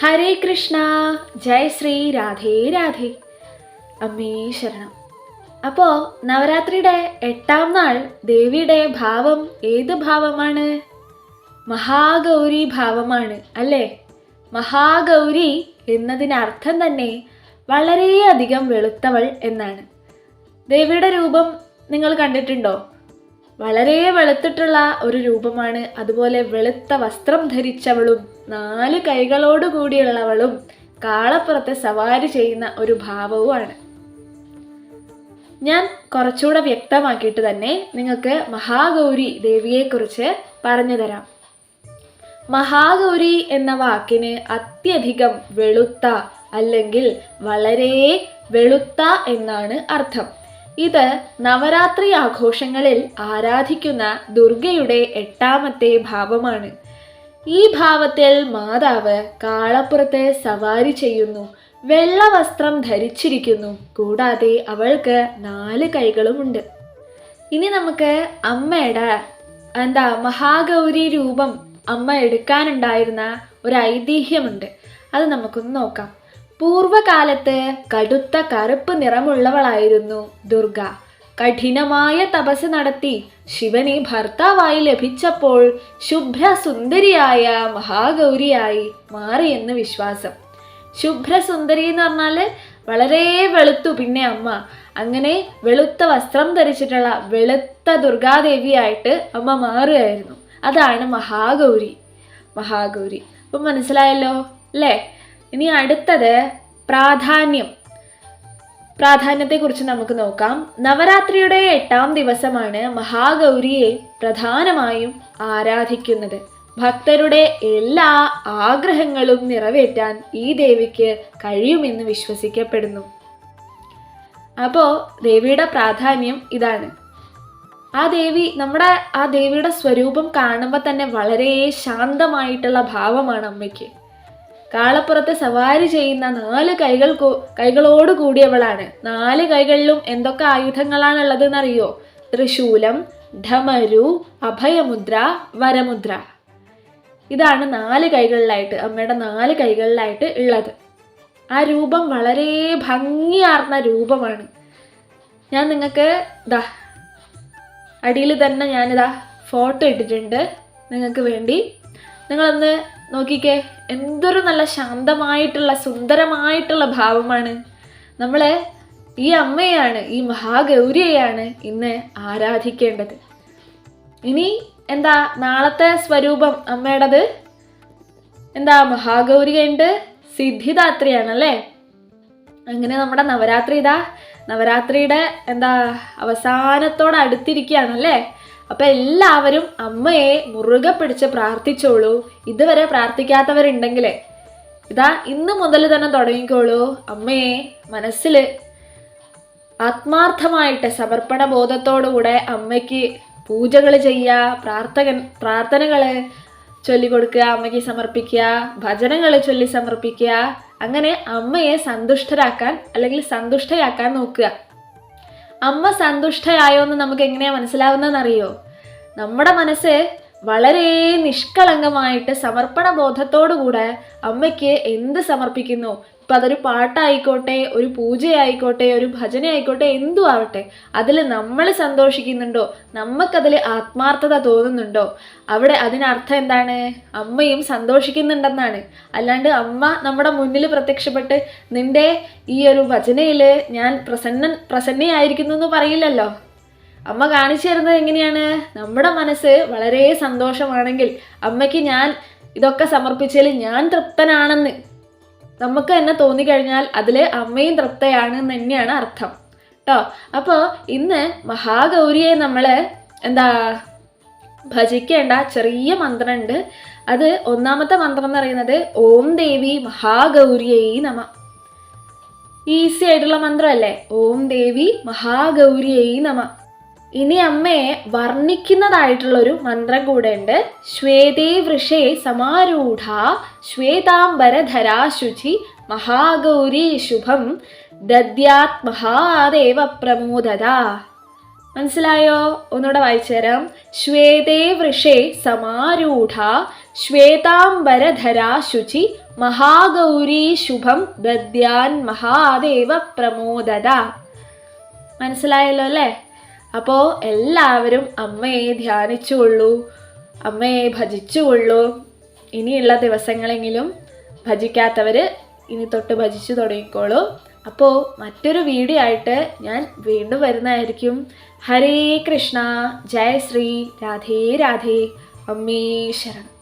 ഹരേ കൃഷ്ണ, ജയ് ശ്രീ രാധേ രാധേ. അമ്മേ ശരണം. അപ്പോൾ നവരാത്രിയുടെ 8ാം നാൾ ദേവിയുടെ ഭാവം ഏത് ഭാവമാണ്? മഹാഗൗരി ഭാവമാണ് അല്ലേ? മഹാഗൗരി എന്നതിനർത്ഥം തന്നെ വളരെയധികം വെളുത്തവൾ എന്നാണ്. ദേവിയുടെ രൂപം നിങ്ങൾ കണ്ടിട്ടുണ്ടോ? വളരെ വെളുത്തിട്ടുള്ള ഒരു രൂപമാണ്. അതുപോലെ വെളുത്ത വസ്ത്രം ധരിച്ചവളും 4 കൈകളോട് കൂടിയുള്ളവളും കാളപ്പുറത്തെ സവാരി ചെയ്യുന്ന ഒരു ഭാവവുമാണ്. ഞാൻ കുറച്ചുകൂടെ വ്യക്തമാക്കിയിട്ട് തന്നെ നിങ്ങൾക്ക് മഹാഗൗരി ദേവിയെക്കുറിച്ച് പറഞ്ഞു തരാം. മഹാഗൗരി എന്ന വാക്കിന് അത്യധികം വെളുത്ത അല്ലെങ്കിൽ വളരെ വെളുത്ത എന്നാണ് അർത്ഥം. ഇത് നവരാത്രി ആഘോഷങ്ങളിൽ ആരാധിക്കുന്ന ദുർഗയുടെ 8ാമത്തെ ഭാവമാണ്. ഈ ഭാവത്തിൽ മാതാവ് കാളപ്പുറത്ത് സവാരി ചെയ്യുന്നു, വെള്ള വസ്ത്രം ധരിച്ചിരിക്കുന്നു, കൂടാതെ അവൾക്ക് 4 കൈകളുമുണ്ട്. ഇനി നമുക്ക് അമ്മയുടെ മഹാഗൗരി രൂപം അമ്മ എടുക്കാനുണ്ടായിരുന്ന ഒരു ഐതിഹ്യമുണ്ട്. അത് നമുക്കൊന്ന് നോക്കാം. പൂർവകാലത്ത് കടുത്ത കറുപ്പ് നിറമുള്ളവളായിരുന്നു ദുർഗ. കഠിനമായ തപസ് നടത്തി ശിവനെ ഭർത്താവായി ലഭിച്ചപ്പോൾ ശുഭ്രസുന്ദരിയായ മഹാഗൗരിയായി മാറിയെന്ന് വിശ്വാസം. ശുഭ്രസുന്ദരി എന്ന് പറഞ്ഞാൽ വളരെ വെളുത്തു. പിന്നെ അമ്മ അങ്ങനെ വെളുത്ത വസ്ത്രം ധരിച്ചിട്ടുള്ള വെളുത്ത ദുർഗാദേവിയായിട്ട് അമ്മ മാറുകയായിരുന്നു. അതാണ് മഹാഗൗരി. അപ്പം മനസ്സിലായല്ലോ അല്ലേ? ഇനി അടുത്തത് പ്രാധാന്യത്തെക്കുറിച്ച് നമുക്ക് നോക്കാം. നവരാത്രിയുടെ 8ാം ദിവസമാണ് മഹാഗൗരിയെ പ്രധാനമായും ആരാധിക്കുന്നത്. ഭക്തരുടെ എല്ലാ ആഗ്രഹങ്ങളും നിറവേറ്റാൻ ഈ ദേവിക്ക് കഴിയുമെന്ന് വിശ്വസിക്കപ്പെടുന്നു. അപ്പോൾ ദേവിയുടെ പ്രാധാന്യം ഇതാണ്. ആ ദേവിയുടെ സ്വരൂപം കാണുമ്പോൾ തന്നെ വളരെ ശാന്തമായിട്ടുള്ള ഭാവമാണ് അമ്മയ്ക്ക്. കാളപ്പുറത്ത് സവാരി ചെയ്യുന്ന 4 കൈകളോട് കൂടിയവളാണ്. 4 കൈകളിലും എന്തൊക്കെ ആയുധങ്ങളാണുള്ളത് എന്നറിയോ? ത്രിശൂലം, ഢമരു, അഭയമുദ്ര, വരമുദ്ര. ഇതാണ് 4 കൈകളിലായിട്ട് അമ്മയുടെ 4 കൈകളിലായിട്ട് ഉള്ളത്. ആ രൂപം വളരെ ഭംഗിയാർന്ന രൂപമാണ്. ഞാൻ നിങ്ങൾക്ക് അടിയിൽ തന്നെ ഞാനിതാ ഫോട്ടോ ഇട്ടിട്ടുണ്ട് നിങ്ങൾക്ക് വേണ്ടി. നിങ്ങളൊന്ന് നോക്കിക്കേ, എന്തൊരു നല്ല ശാന്തമായിട്ടുള്ള സുന്ദരമായിട്ടുള്ള ഭാവമാണ്. നമ്മൾ ഈ അമ്മയാണ്, ഈ മഹാഗൗരിയെയാണ് ഇന്ന് ആരാധിക്കേണ്ടത്. ഇനി നാളത്തെ സ്വരൂപം അമ്മയുടേത് മഹാഗൗരി കഴിഞ്ഞിട്ട് സിദ്ധിദാത്രിയാണല്ലേ. അങ്ങനെ നമ്മുടെ നവരാത്രിയുടെ അവസാനത്തോടെ അടുത്തിരിക്കുകയാണല്ലേ. അപ്പം എല്ലാവരും അമ്മയെ മുറുകെ പിടിച്ച് പ്രാർത്ഥിച്ചോളൂ. ഇതുവരെ പ്രാർത്ഥിക്കാത്തവരുണ്ടെങ്കിലേ ഇന്ന് മുതൽ തന്നെ തുടങ്ങിക്കോളൂ. അമ്മയെ മനസ്സിൽ ആത്മാർത്ഥമായിട്ട് സമർപ്പണ ബോധത്തോടുകൂടെ അമ്മയ്ക്ക് പൂജകൾ ചെയ്യുക, പ്രാർത്ഥനകൾ ചൊല്ലിക്കൊടുക്കുക, അമ്മയ്ക്ക് സമർപ്പിക്കുക, ഭജനങ്ങൾ ചൊല്ലി സമർപ്പിക്കുക. അങ്ങനെ അമ്മയെ സന്തുഷ്ടയാക്കാൻ നോക്കുക. അമ്മ സന്തുഷ്ടയായോ എന്ന് നമുക്ക് എങ്ങനെയാ മനസ്സിലാവുന്നതെന്നറിയോ? നമ്മുടെ മനസ്സ് വളരെ നിഷ്കളങ്കമായിട്ട് സമർപ്പണ ബോധത്തോടുകൂടെ അമ്മയ്ക്ക് എന്ത് സമർപ്പിക്കുന്നു, ഇപ്പം അതൊരു പാട്ടായിക്കോട്ടെ, ഒരു പൂജയായിക്കോട്ടെ, ഒരു ഭജനയായിക്കോട്ടെ, എന്തു ആവട്ടെ, അതിൽ നമ്മൾ സന്തോഷിക്കുന്നുണ്ടോ, നമുക്കതിൽ ആത്മാർത്ഥത തോന്നുന്നുണ്ടോ, അവിടെ അതിനർത്ഥം എന്താണ്? അമ്മയും സന്തോഷിക്കുന്നുണ്ടെന്നാണ്. അല്ലാണ്ട് അമ്മ നമ്മുടെ മുന്നിൽ പ്രത്യക്ഷപ്പെട്ട് നിന്റെ ഈ ഒരു ഭജനയിൽ ഞാൻ പ്രസന്നയായിരിക്കുന്നു എന്ന് പറയില്ലല്ലോ. അമ്മ കാണിച്ചു തരുന്നത് എങ്ങനെയാണ്? നമ്മുടെ മനസ്സ് വളരെ സന്തോഷമാണെങ്കിൽ അമ്മയ്ക്ക് ഞാൻ ഇതൊക്കെ സമർപ്പിച്ചതിൽ ഞാൻ തൃപ്തനാണെന്ന് നമുക്ക് തന്നെ തോന്നിക്കഴിഞ്ഞാൽ അതിൽ അമ്മയും തൃപ്തയാണ് എന്ന് തന്നെയാണ് അർത്ഥം കേട്ടോ. അപ്പോൾ ഇന്ന് മഹാഗൗരിയെ നമ്മൾ ഭജിക്കേണ്ട ചെറിയ മന്ത്രമുണ്ട്. അത് 1ാമത്തെ മന്ത്രം എന്ന് പറയുന്നത് ഓം ദേവി മഹാഗൗരിയൈ നമ. ഈസി ആയിട്ടുള്ള മന്ത്രമല്ലേ? ഓം ദേവി മഹാഗൗരിയൈ നമ. ഇനി അമ്മയെ വർണ്ണിക്കുന്നതായിട്ടുള്ളൊരു മന്ത്രം കൂടെ ഉണ്ട്. ശ്വേതേ വൃഷേ സമാരൂഢ ശ്വേതാംബരധരാ ശുചി മഹാഗൗരി ശുഭം ദദ്യാത് മഹാദേവ പ്രമോദത. മനസ്സിലായോ? ഒന്നുകൂടെ വായിച്ചു തരാം. ശ്വേതേ വൃഷേ സമാരൂഢ ശ്വേതാംബരധരാ ശുചി മഹാഗൗരി ശുഭം ദദ്യാൻ മഹാദേവ പ്രമോദത. മനസ്സിലായല്ലോ അല്ലേ? അപ്പോൾ എല്ലാവരും അമ്മയെ ധ്യാനിച്ചുകൊള്ളൂ, അമ്മയെ ഭജിച്ചുകൊള്ളൂ. ഇനിയുള്ള ദിവസങ്ങളെങ്കിലും ഭജിക്കാത്തവർ ഇനി തൊട്ട് ഭജിച്ചു തുടങ്ങിക്കോളൂ. അപ്പോൾ മറ്റൊരു വീഡിയോ ആയിട്ട് ഞാൻ വീണ്ടും വരുന്നതായിരിക്കും. ഹരേ കൃഷ്ണ, ജയ ശ്രീ, രാധേ രാധേ, അമ്മേ ശരണം.